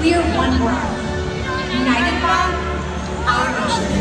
We are one world, united by our ocean.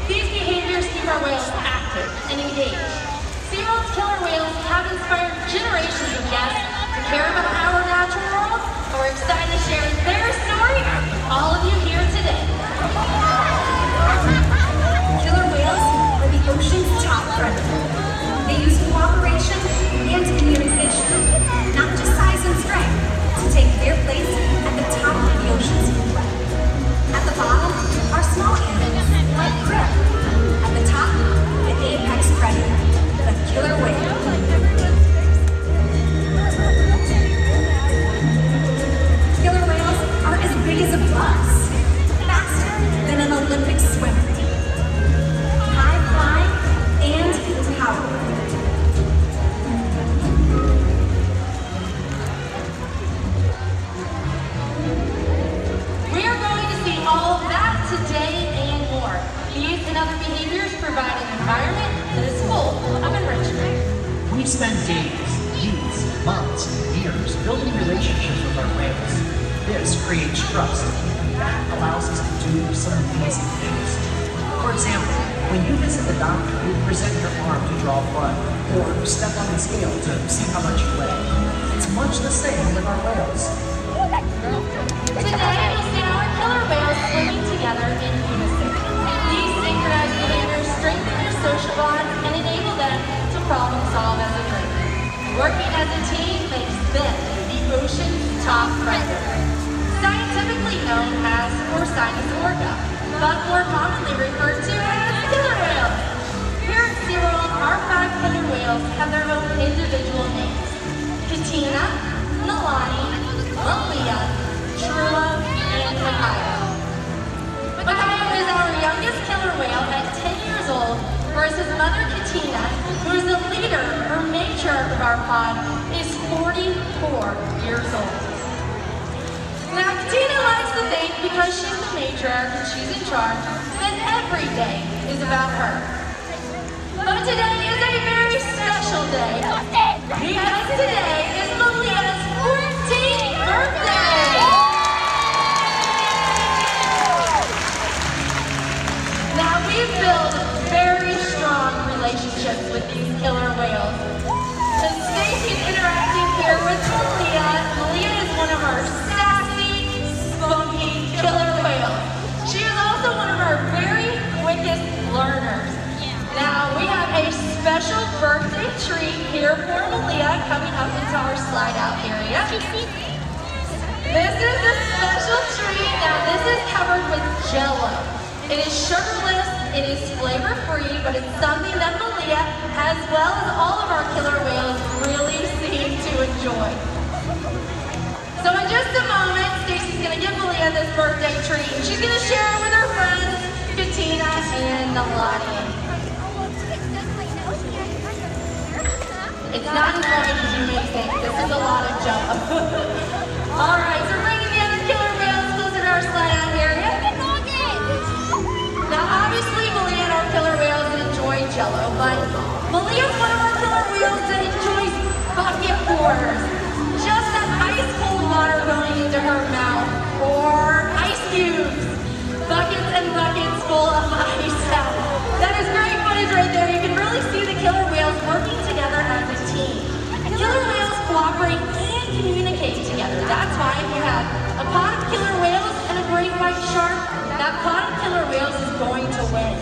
These behaviors keep our whales active and engaged. SeaWorld's killer whales have inspired generations of guests to care about our natural world, and we're excited to share their story with all of you here today. Killer whales are the ocean's top predator. They use cooperation and communication, not just size and strength, to take their place at the top of the ocean's food web. At the bottom are small animals like krill. At the top, the apex predator, the killer whale. Killer whales are as big as a bus, faster than an Olympic swimmer, high flying and powerful. We are going to see all of that today and more. These and other behaviors provide an environment that is full of enrichment. We spend days, weeks, months, years building relationships with our whales. This creates trust, and that allows us to do some amazing things. For example, When you visit the doctor, you present your arm to draw blood, or step on the scale to see how much you weigh. It's much the same with our whales. Today, you'll see our killer whales swimming together in unison. These synchronized behaviors strengthen their social bonds and enable them to problem solve as a group. Working as a team makes them the ocean's top predator. Scientifically known as Porcinus orca, but more commonly referred to as killer whales. Here at SeaWorld, our 5 killer whales have their own individual names: Katina, Nalani, Malia, Trua and Makaio. Makaio is our youngest killer whale at 10 years old, whereas his mother Katina, who is the leader or matriarch of our pod, is 44 years old. Now, Katina likes to think because she's the matriarch and she's in charge, that every day is about her. But today is a very special day, because today is Malia's 14th birthday! Now, we've built very strong relationships with these killer whales. And Stacy's interacting here with Malia. Malia is one of our spunky killer whales. She is also one of our very quickest learners. Now, we have a special birthday treat here for Malia coming up into our slide-out area. This is a special treat. Now, this is covered with Jell-O. It is sugarless, it is flavor-free, but it's something that Malia, as well as all of our killer whales, really seem to enjoy. So in just a moment, Stacy's going to give Malia this birthday treat. She's going to share it with her friends, Katina and Nalani. It's not as long as you may think. This is a lot of Jell-O. All right, so bringing the other killer whales closer to our slide-out area. Now, obviously, Malia and our killer whales enjoy Jell-O, but Malia's one of our killer whales that enjoys bucket pours. Just that ice-cold water going into her mouth, or ice cubes. Buckets and buckets full of ice out. That is great footage right there. You can really see the killer whales working together as a team. Killer whales cooperate and communicate together. That's why if you have a pod of killer whales and a great white shark, that pod of killer whales is going to win.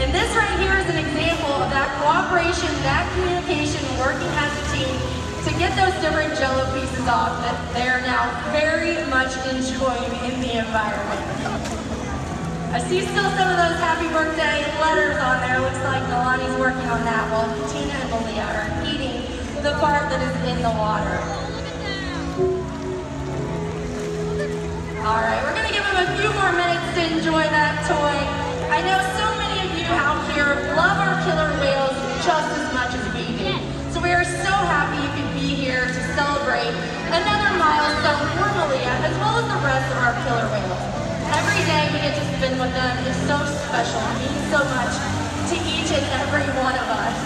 And this right here is an example of that cooperation, that communication, working as a team to get those different Jell-O pieces off that they are now very much enjoying in the environment. I see still some of those happy birthday letters on there. Looks like Nalani's working on that while Katina and Malia are eating the part that is in the water. All right, we're gonna give them a few more minutes to enjoy that toy. I know so many of you out here love our killer whales just as much as we do. So we are so happy you could be here to celebrate another milestone for Malia as well as the rest of our killer whales. Every day we get to spend with them is so special. It means so much to each and every one of us.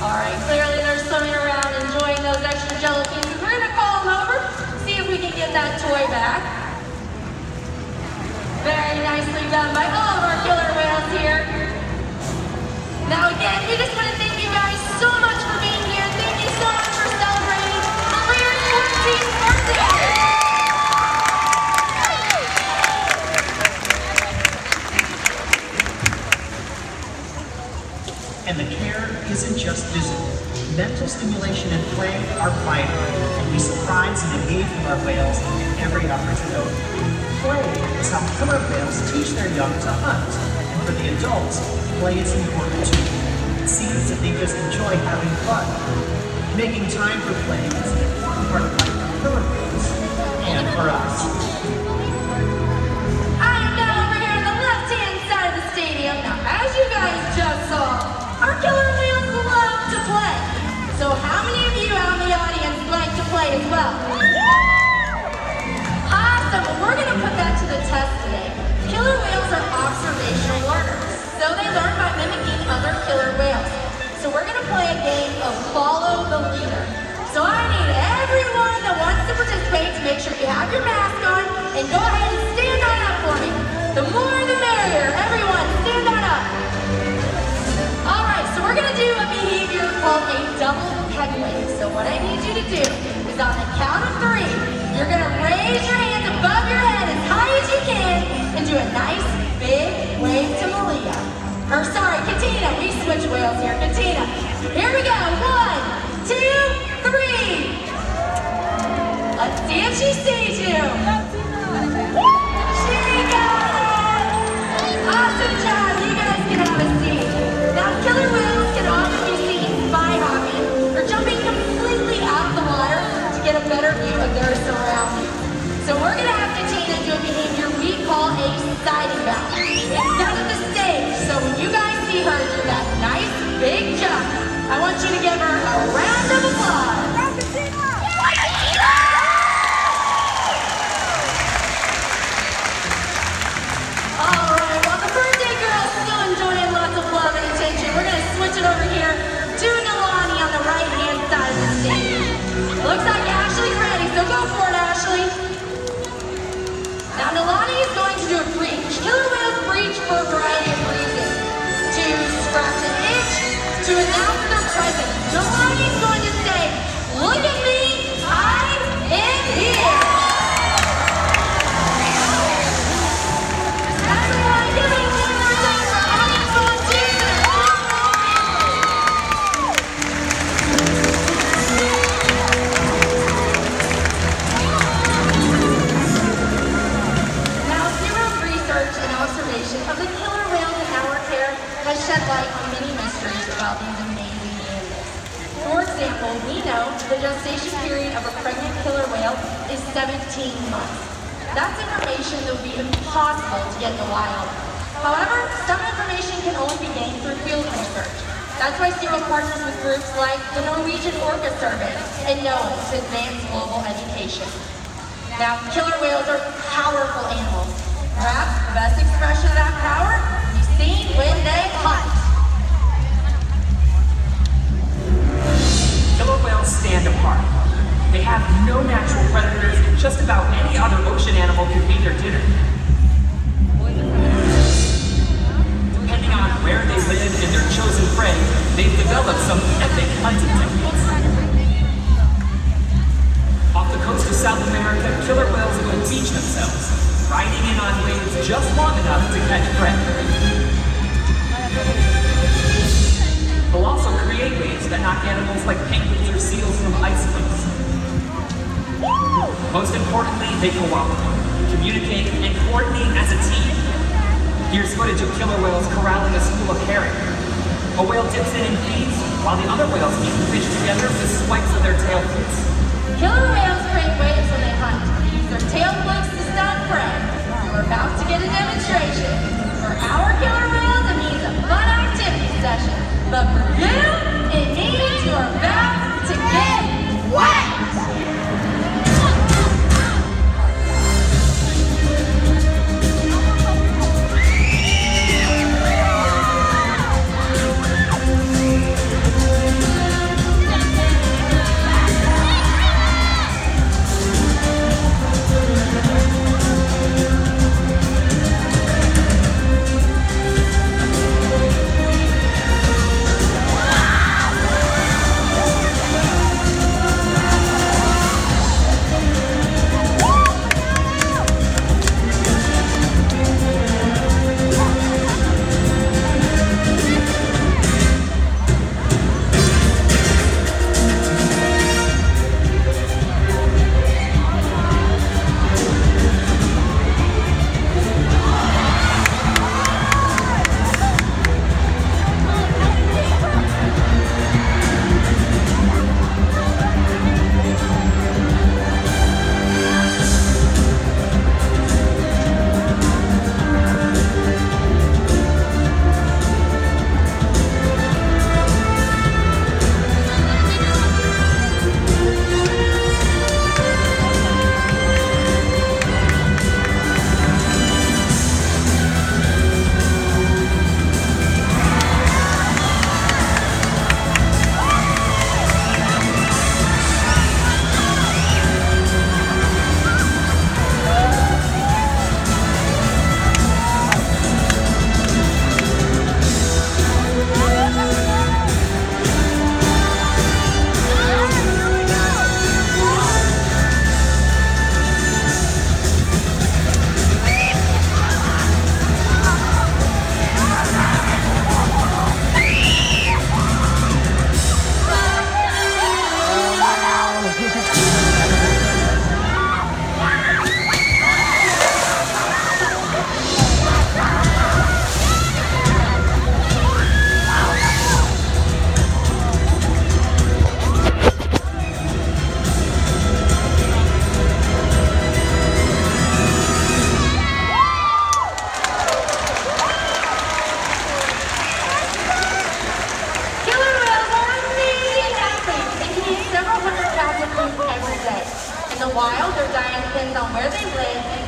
All right, clearly they're swimming around enjoying those extra Jell-O pieces. We're gonna call them over, see if we can get that toy back. Very nicely done by all of our killer whales here. Now again, we just want to thank you guys so much for being here. Thank you so much for celebrating Malia's 14th birthday. And the care isn't just physical. Mental stimulation and play are vital, and we surprise and engage with our whales in every opportunity. Play is how killer whales teach their young to hunt, and for the adults, play is important too. It seems that they just enjoy having fun. Making time for play is an important part of life for killer whales, and for us. I am now over here on the left-hand side of the stadium. Now, as you guys just saw, our killer whales love to play. So how many of you out in the audience like to play as well? Awesome, well, we're gonna put that to the test today. Killer whales are observational learners, so they learn by mimicking other killer whales. So we're gonna play a game of follow the leader. So I need everyone that wants to participate to make sure you have view of their surroundings. So we're going to have Katina do a behavior we call a slideout. It's down at the stage, so when you guys see her do that nice big jump, I want you to give her a round of applause. All right, well the birthday girl's still enjoying lots of love and attention. We're going to switch it over here to Nalani on the right-hand side of the stage. Looks like Ashley's ready, so go for it, Ashley. Now Nalani is going to do a breach. Killer whales breach for a variety of reasons. To scratch an itch, to announce their presence. Nalani is going to say, look at me, I am here. Everyone give it one more time for audience on Jesus. Now, SeaWorld's research and observation of the killer whales in our care has shed light on many mysteries about these amazing animals. For example, we know the gestation period of a pregnant killer whale is 17 months. That's information that would be impossible to get in the wild. However, some information can only be gained through field research. That's why SeaWorld partners with groups like the Norwegian Orca Survey and NOAA to advance global education. Now, killer whales are powerful animals. Perhaps the best expression of that power is seen when they hunt. Killer whales stand apart. They have no natural predators, and just about any other ocean animal can be their dinner. Depending on where they live and their chosen prey, they've developed some epic hunting techniques. Off the coast of South America, killer whales will teach themselves, riding in on waves just long enough to catch prey. They'll also create waves that knock animals like penguins or seals from ice cliffs. Most importantly, they cooperate, communicate, and coordinate as a team. Here's footage of killer whales corralling a school of herring. A whale dips in and feeds, while the other whales keep the fish together with swipes of their tail flips. Killer whales create waves when they hunt. They use their tail flips to stun prey. We're about to get a demonstration. For our killer whales, it means a fun activity session. But for you, it means you are about to get wet!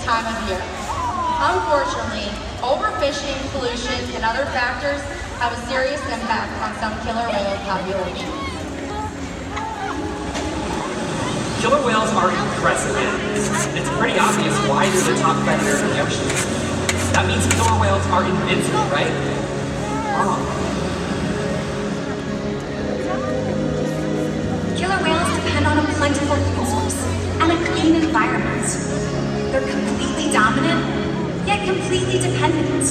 time of year. Unfortunately, overfishing, pollution, and other factors have a serious impact on some killer whale populations. Killer whales are impressive animals. It's pretty obvious why they're the top predators in the ocean. That means killer whales are invincible, right? Killer whales depend on a plentiful food source and a clean environment. They're completely dominant, yet completely dependent.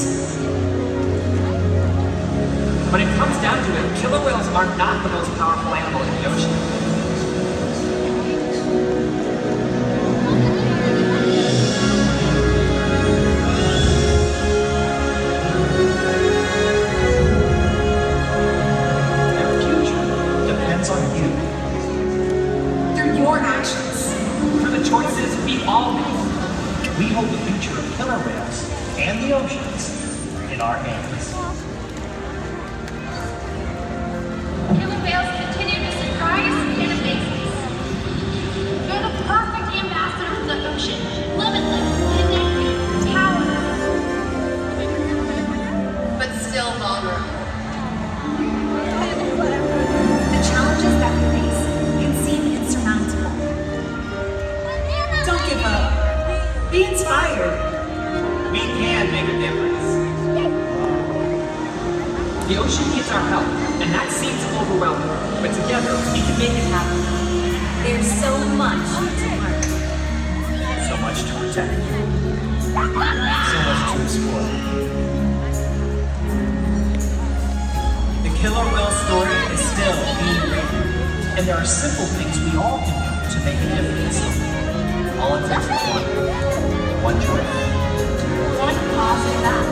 When it comes down to it, killer whales are not the most powerful animal in the ocean. Their future depends on you. Through your actions. Through the choices we all make. We hold the future of killer whales and the oceans in our hands. Killer whales continue to surprise and amaze us. They're the perfect ambassador of the ocean. Limitless, connected, powerful, but still vulnerable. The challenges that we face can seem insurmountable. Don't give up. Be inspired. We can make a difference. The ocean needs our help, and that seems overwhelming, but together we can make it happen. There's so much to learn. So much to protect. So much to explore. The killer whale story is still being written, and there are simple things we all can do to make a difference. All it takes is one choice. One positive act.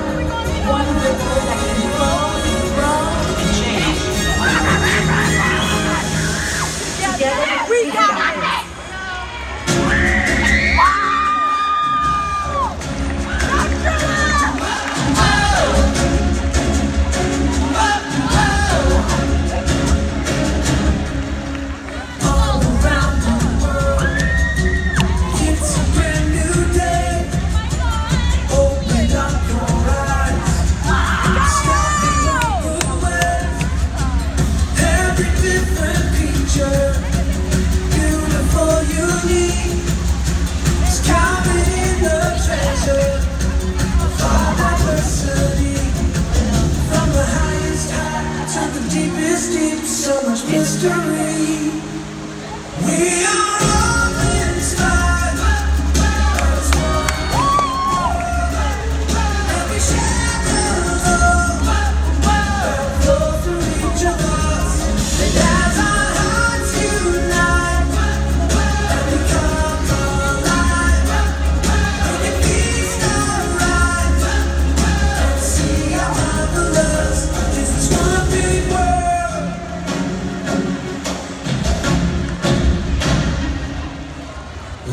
One ripple that can flow and grow And change. together. We got it! So much mystery. We are all inspired. And we share the love flow through each of us. And as our hearts unite and become alive, we can feast our eyes and see how marvelous is this one big world.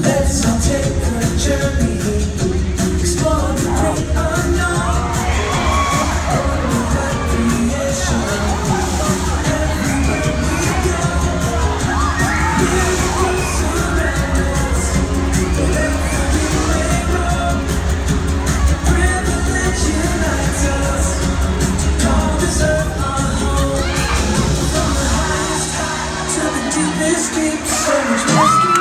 Let's all take a journey, explore the great unknown. Only that creation, everywhere we go. Miracles surround us, wherever we may roam. The privilege unites us, to call this earth our home. From the highest high to the deepest deep, so much mystery.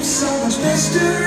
So much mystery.